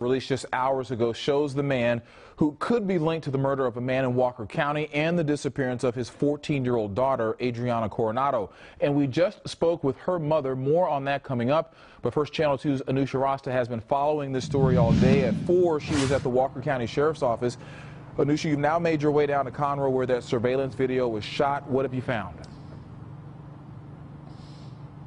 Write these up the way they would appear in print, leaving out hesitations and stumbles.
Released just hours ago shows the man who could be linked to the murder of a man in Walker County and the disappearance of his 14-year-old daughter, Adriana Coronado. And we just spoke with her mother. More on that coming up. But first, Channel 2's Anusha Rasta has been following this story all day. At 4, she was at the Walker County Sheriff's Office. Anusha, you've now made your way down to Conroe where that surveillance video was shot. What have you found?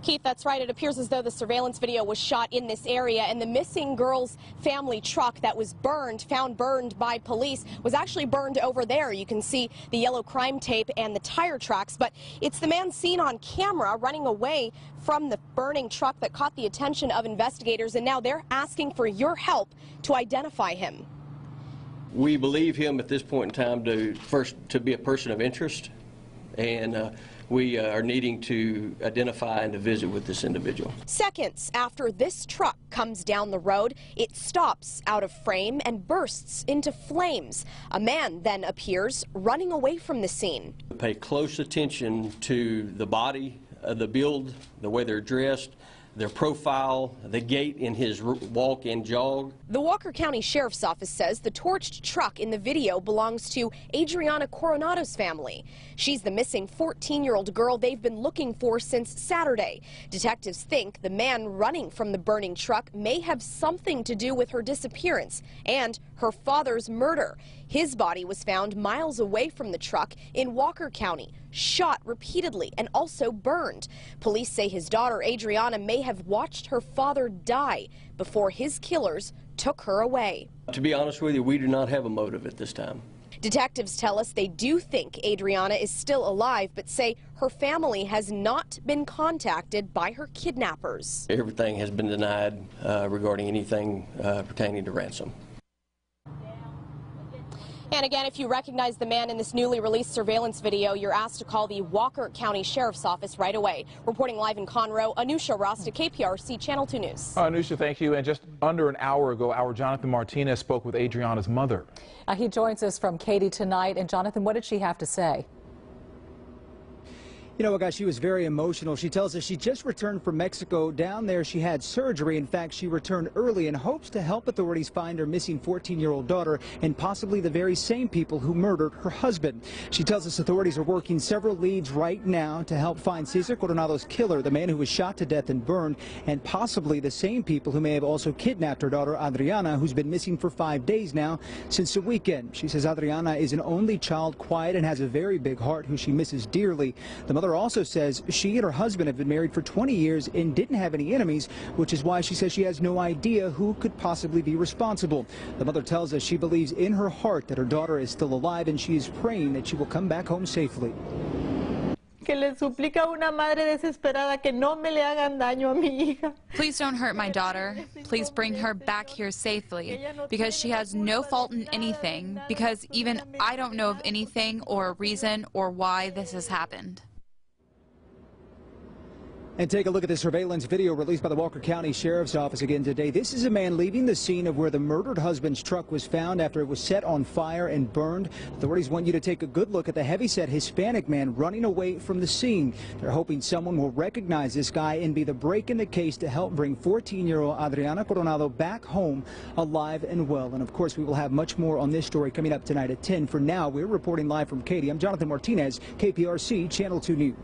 Keith, that's right. It appears as though the surveillance video was shot in this area, and the missing girl's family truck that was found burned by police, was actually burned over there. You can see the yellow crime tape and the tire tracks, but it's the man seen on camera running away from the burning truck that caught the attention of investigators, and now they're asking for your help to identify him. We believe him at this point in time to be a person of interest, and we are needing to identify and to visit with this individual. Seconds after this truck comes down the road, it stops out of frame and bursts into flames. A man then appears running away from the scene. Pay close attention to the body, the build, the way they're dressed, their profile, the gait in his walk and jog. The Walker County Sheriff's Office says the torched truck in the video belongs to Adriana Coronado's family. She's the missing 14-year-old girl they've been looking for since Saturday. Detectives think the man running from the burning truck may have something to do with her disappearance and her father's murder. His body was found miles away from the truck in Walker County, shot repeatedly and also burned. Police say his daughter Adriana may have watched her father die before his killers took her away. To be honest with you, we do not have a motive at this time. Detectives tell us they do think Adriana is still alive, but say her family has not been contacted by her kidnappers. Everything has been denied regarding anything pertaining to ransom. And again, if you recognize the man in this newly released surveillance video, you're asked to call the Walker County Sheriff's Office right away. Reporting live in Conroe, Anusha Rasta, KPRC Channel 2 News. Anusha, thank you. And just under an hour ago, our Jonathan Martinez spoke with Adriana's mother. He joins us from Katy tonight. And Jonathan, what did she have to say? You know what, guys, she was very emotional. She tells us she just returned from Mexico. Down there, she had surgery. In fact, she returned early in hopes to help authorities find her missing 14-year-old daughter and possibly the very same people who murdered her husband. She tells us authorities are working several leads right now to help find Cesar Coronado's killer, the man who was shot to death and burned, and possibly the same people who may have also kidnapped her daughter, Adriana, who's been missing for 5 days now since the weekend. She says Adriana is an only child, quiet, and has a very big heart who she misses dearly. The mother also says she and her husband have been married for 20 years and didn't have any enemies, which is why she says she has no idea who could possibly be responsible. The mother tells us she believes in her heart that her daughter is still alive and she is praying that she will come back home safely. Que le suplica a una madre desesperada que no me le hagan daño a mi hija. Please don't hurt my daughter. Please bring her back here safely, because she has no fault in anything, because even I don't know of anything or a reason or why this has happened. And take a look at the surveillance video released by the Walker County Sheriff's Office again today. This is a man leaving the scene of where the murdered husband's truck was found after it was set on fire and burned. Authorities want you to take a good look at the heavyset Hispanic man running away from the scene. They're hoping someone will recognize this guy and be the break in the case to help bring 14-year-old Adriana Coronado back home alive and well. And of course, we will have much more on this story coming up tonight at 10. For now, we're reporting live from Katy. I'm Jonathan Martinez, KPRC Channel 2 News.